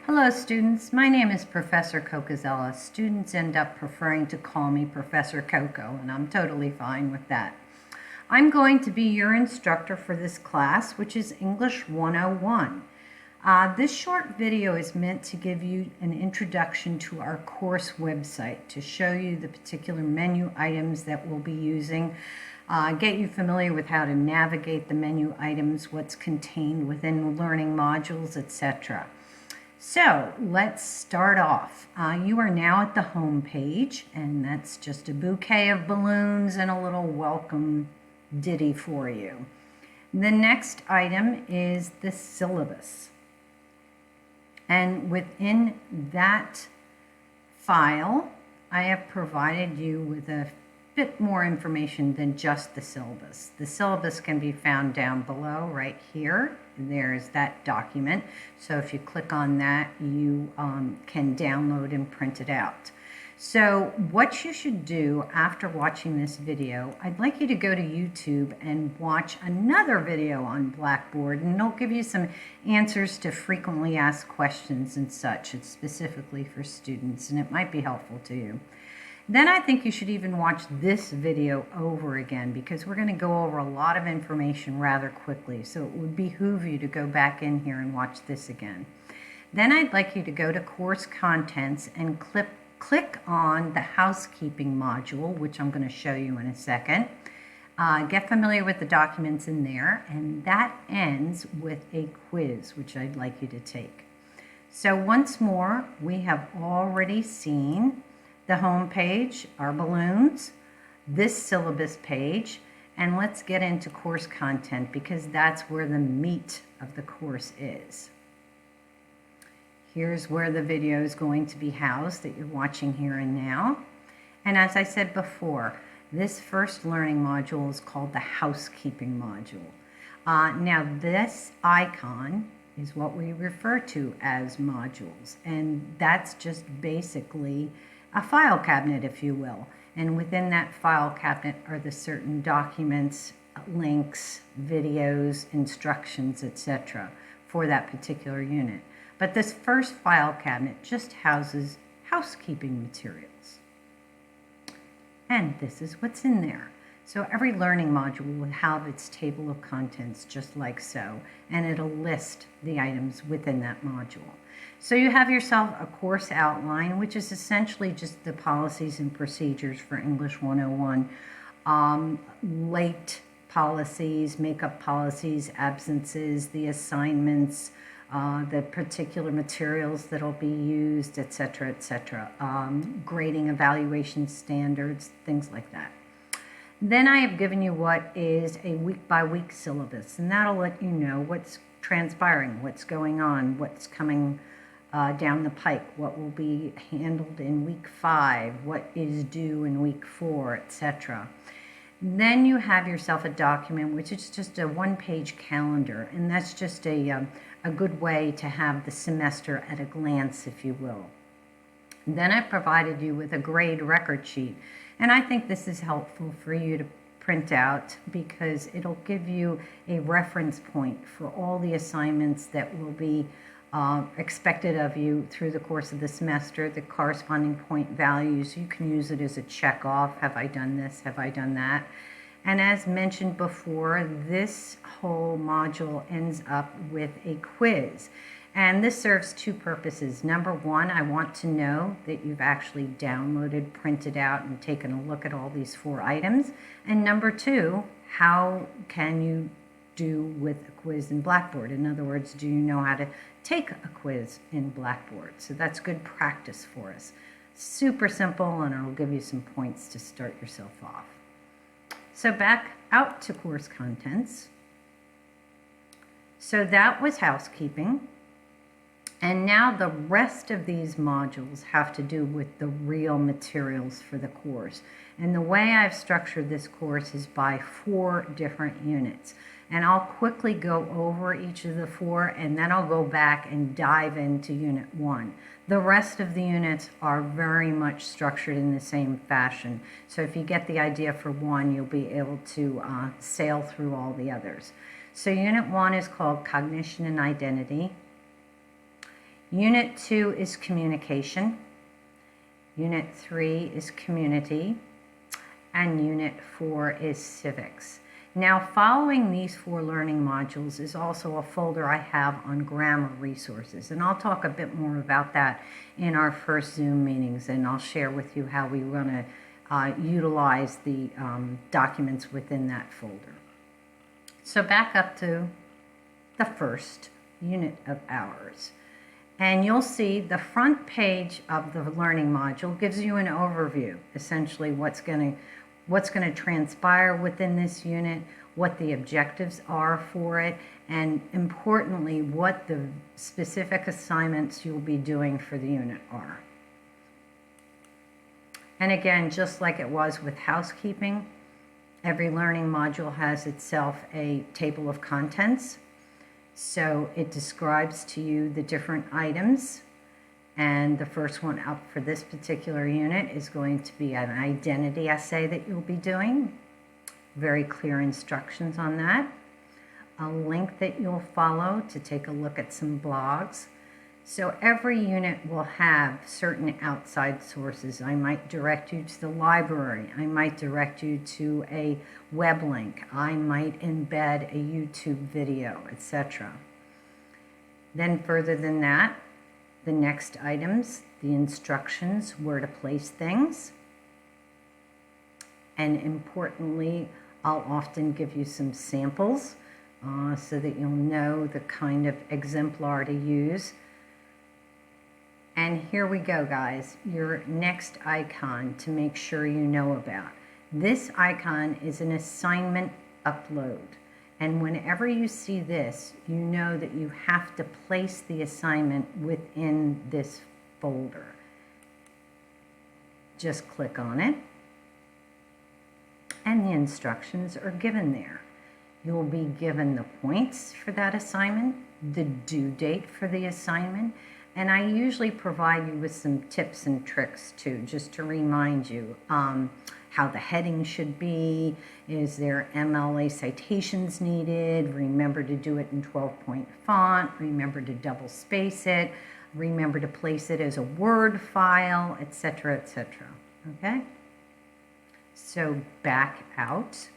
Hello students, my name is Professor Cocazella. Students end up preferring to call me Professor Coco, and I'm totally fine with that. I'm going to be your instructor for this class, which is English 101. This short video is meant to give you an introduction to our course website, to show you the particular menu items that we'll be using, get you familiar with how to navigate the menu items, what's contained within learning modules, etc. So let's start off. You are now at the home page, and that's just a bouquet of balloons and a little welcome ditty for you. The next item is the syllabus. And within that file, I have provided you with a bit more information than just the syllabus. The syllabus can be found down below right here. There's that document. So if you click on that, you can download and print it out. So what you should do after watching this video, I'd like you to go to YouTube and watch another video on Blackboard, and it'll give you some answers to frequently asked questions and such. It's specifically for students, and it might be helpful to you. Then I think you should even watch this video over again, because we're going to go over a lot of information rather quickly. So it would behoove you to go back in here and watch this again. Then I'd like you to go to Course Contents and click on the Housekeeping module, which I'm going to show you in a second. Get familiar with the documents in there, and that ends with a quiz, which I'd like you to take. So once more, we have already seen the home page, our balloons, this syllabus page, and let's get into course content, because that's where the meat of the course is. Here's where the video is going to be housed that you're watching here and now. And as I said before, this first learning module is called the housekeeping module. Now this icon is what we refer to as modules, and that's just basically a file cabinet, if you will. And within that file cabinet are the certain documents, links, videos, instructions, etc. for that particular unit. But this first file cabinet just houses housekeeping materials. And this is what's in there. So every learning module will have its table of contents just like so, and it'll list the items within that module. So you have yourself a course outline, which is essentially just the policies and procedures for English 101. Late policies, makeup policies, absences, the assignments, the particular materials that will be used, etc., etc. Grading, evaluation standards, things like that. Then I have given you what is a week-by-week syllabus, and that'll let you know what's transpiring, what's going on, what's coming down the pike, what will be handled in week 5, what is due in week 4, etc. Then you have yourself a document, which is just a one-page calendar, and that's just a good way to have the semester at a glance, if you will. Then I provided you with a grade record sheet, and I think this is helpful for you to print out, because it'll give you a reference point for all the assignments that will be expected of you through the course of the semester, the corresponding point values. You can use it as a check off. Have I done this? Have I done that? And as mentioned before, this whole module ends up with a quiz. And this serves two purposes. Number one, I want to know that you've actually downloaded, printed out, and taken a look at all these 4 items. And number two, how can you do with a quiz in Blackboard? In other words, do you know how to take a quiz in Blackboard? So that's good practice for us. Super simple, and it'll give you some points to start yourself off. So back out to course contents. So that was housekeeping. And now the rest of these modules have to do with the real materials for the course. And the way I've structured this course is by 4 different units. And I'll quickly go over each of the 4, and then I'll go back and dive into Unit 1. The rest of the units are very much structured in the same fashion. So if you get the idea for one, you'll be able to sail through all the others. So Unit 1 is called Cognition and Identity. Unit 2 is communication. Unit 3 is community. And Unit 4 is civics. Now, following these 4 learning modules is also a folder I have on grammar resources, and I'll talk a bit more about that in our first Zoom meetings, and I'll share with you how we want to utilize the documents within that folder. So back up to the first unit of ours, and you'll see the front page of the learning module gives you an overview, essentially what's going to transpire within this unit, what the objectives are for it, and importantly, what the specific assignments you'll be doing for the unit are. And again, just like it was with housekeeping, every learning module has itself a table of contents. So it describes to you the different items. And the first one up for this particular unit is going to be an identity essay that you'll be doing. Very clear instructions on that. A link that you'll follow to take a look at some blogs. So every unit will have certain outside sources. I might direct you to the library. I might direct you to a web link. I might embed a YouTube video, etc. Then further than that, the next items, the instructions, where to place things. And importantly, I'll often give you some samples so that you'll know the kind of exemplar to use. And here we go, guys, your next icon to make sure you know about. This icon is an assignment upload. And whenever you see this, you know that you have to place the assignment within this folder. Just click on it, and the instructions are given there. You'll be given the points for that assignment, the due date for the assignment, and I usually provide you with some tips and tricks too, just to remind you how the heading should be. Is there MLA citations needed? Remember to do it in 12-point font. Remember to double space it. Remember to place it as a Word file, etc., etc. Okay? So back out.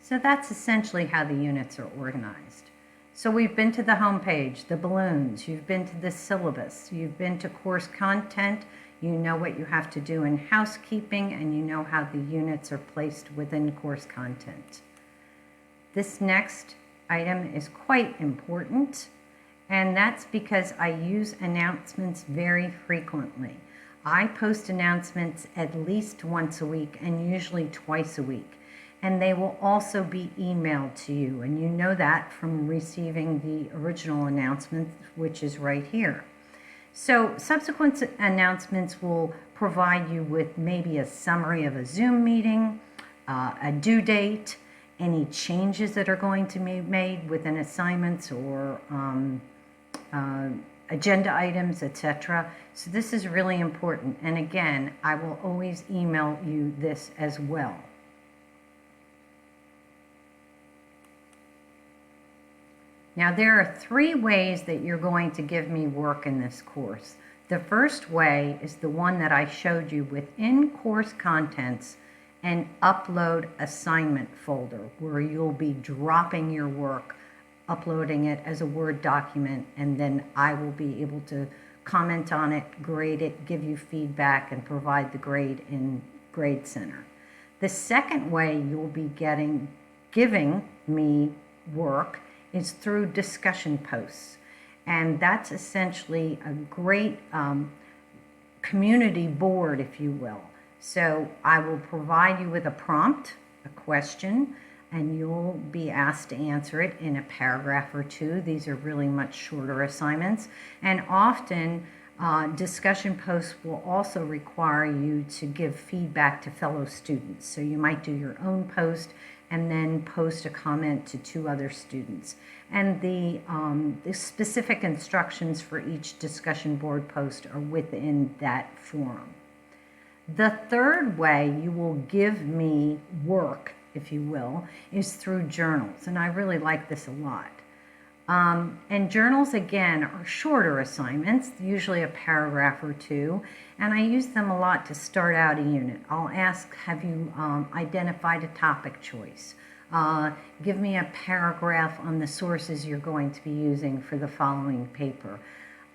So that's essentially how the units are organized. So we've been to the home page, the balloons, you've been to the syllabus, you've been to course content, you know what you have to do in housekeeping, and you know how the units are placed within course content. This next item is quite important, and that's because I use announcements very frequently. I post announcements at least once a week and usually twice a week. And they will also be emailed to you. And you know that from receiving the original announcement, which is right here. So subsequent announcements will provide you with maybe a summary of a Zoom meeting, a due date, any changes that are going to be made within assignments or agenda items, etc. So this is really important. And again, I will always email you this as well. Now, there are 3 ways that you're going to give me work in this course. The first way is the one that I showed you within course contents and upload assignment folder, where you'll be dropping your work, uploading it as a Word document, and then I will be able to comment on it, grade it, give you feedback, and provide the grade in Grade Center. The second way you'll be giving me work is through discussion posts. And that's essentially a great community board, if you will. So I will provide you with a prompt, a question, and you'll be asked to answer it in a paragraph or 2. These are really much shorter assignments. And often discussion posts will also require you to give feedback to fellow students. So you might do your own post and then post a comment to 2 other students. And the specific instructions for each discussion board post are within that forum. The third way you will give me work, if you will, is through journals. And I really like this a lot. And journals, again, are shorter assignments, usually a paragraph or two, and I use them a lot to start out a unit. I'll ask, have you identified a topic choice? Give me a paragraph on the sources you're going to be using for the following paper.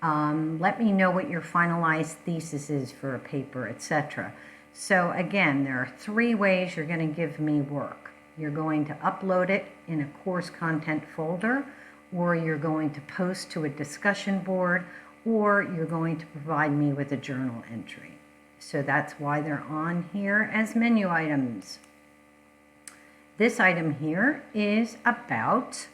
Let me know what your finalized thesis is for a paper, etc. So again, there are 3 ways you're going to give me work. You're going to upload it in a course content folder, or you're going to post to a discussion board, or you're going to provide me with a journal entry. So that's why they're on here as menu items. This item here is about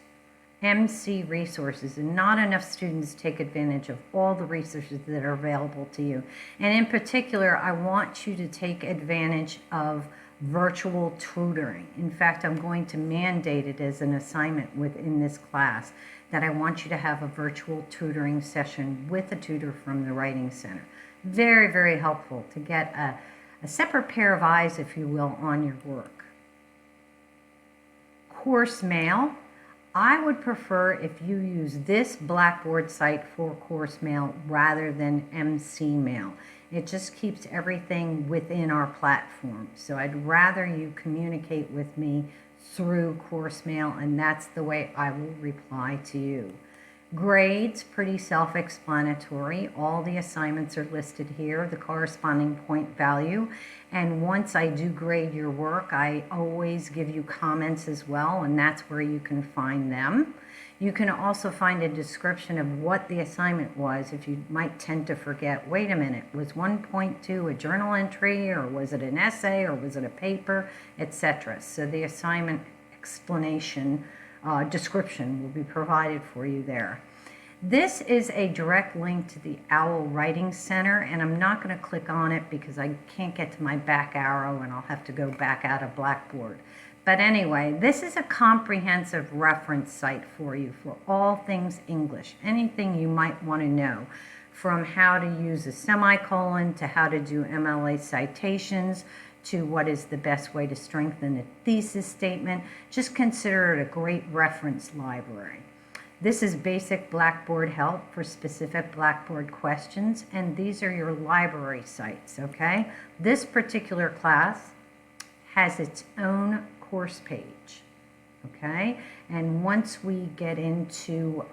MC resources, and not enough students take advantage of all the resources that are available to you. And in particular, I want you to take advantage of virtual tutoring. In fact, I'm going to mandate it as an assignment within this class that I want you to have a virtual tutoring session with a tutor from the Writing Center. Very, very helpful to get a separate pair of eyes, if you will, on your work. Course mail. I would prefer if you use this Blackboard site for course mail rather than MC mail. It just keeps everything within our platform. So I'd rather you communicate with me through course mail, and that's the way I will reply to you. Grades, pretty self-explanatory. All the assignments are listed here, the corresponding point value. And once I do grade your work, I always give you comments as well, and that's where you can find them. You can also find a description of what the assignment was if you might tend to forget, wait a minute, was 1.2 a journal entry, or was it an essay, or was it a paper, etc. So the assignment explanation description will be provided for you there. This is a direct link to the OWL Writing Center, and I'm not going to click on it because I can't get to my back arrow and I'll have to go back out of Blackboard. But anyway, this is a comprehensive reference site for you for all things English, anything you might want to know, from how to use a semicolon to how to do MLA citations to what is the best way to strengthen a thesis statement. Just consider it a great reference library. This is basic Blackboard help for specific Blackboard questions, and these are your library sites, okay? This particular class has its own course page, okay? And once we get into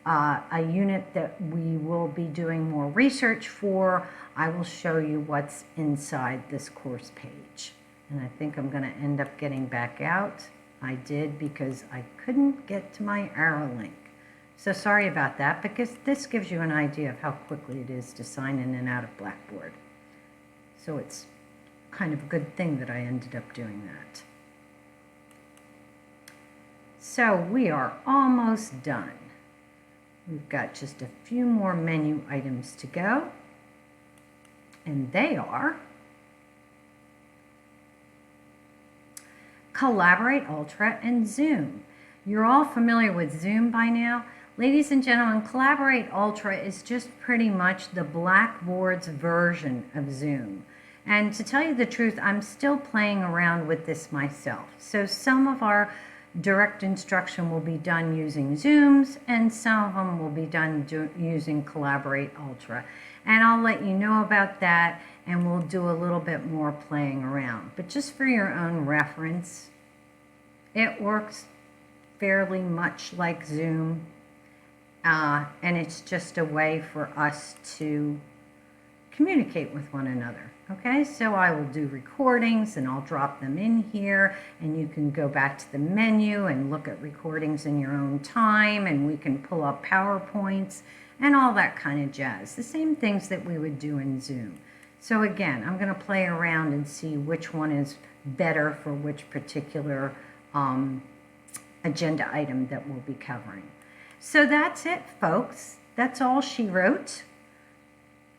a unit that we will be doing more research for, I will show you what's inside this course page. And I think I'm going to end up getting back out. I did because I couldn't get to my arrow link. So sorry about that, because this gives you an idea of how quickly it is to sign in and out of Blackboard. So it's kind of a good thing that I ended up doing that. So we are almost done. We've got just a few more menu items to go, and they are Collaborate Ultra and Zoom. You're all familiar with Zoom by now. Ladies and gentlemen, Collaborate Ultra is just pretty much the Blackboard's version of Zoom. And to tell you the truth, I'm still playing around with this myself. So some of our direct instruction will be done using Zooms, and some of them will be done using Collaborate Ultra. And I'll let you know about that, and we'll do a little bit more playing around. But just for your own reference, it works fairly much like Zoom, and it's just a way for us to communicate with one another. Okay, so I will do recordings and I'll drop them in here, and you can go back to the menu and look at recordings in your own time, and we can pull up PowerPoints and all that kind of jazz. The same things that we would do in Zoom. So again, I'm going to play around and see which one is better for which particular agenda item that we'll be covering. So that's it, folks. That's all she wrote.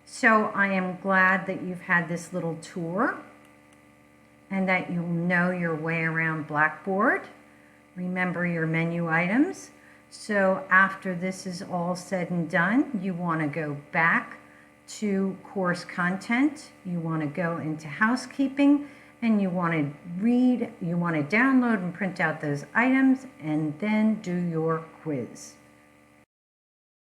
So I am glad that you've had this little tour and that you'll know your way around Blackboard. Remember your menu items. So after this is all said and done, you want to go back to course content. You want to go into housekeeping, And you want to read, you want to download and print out those items and then do your quiz.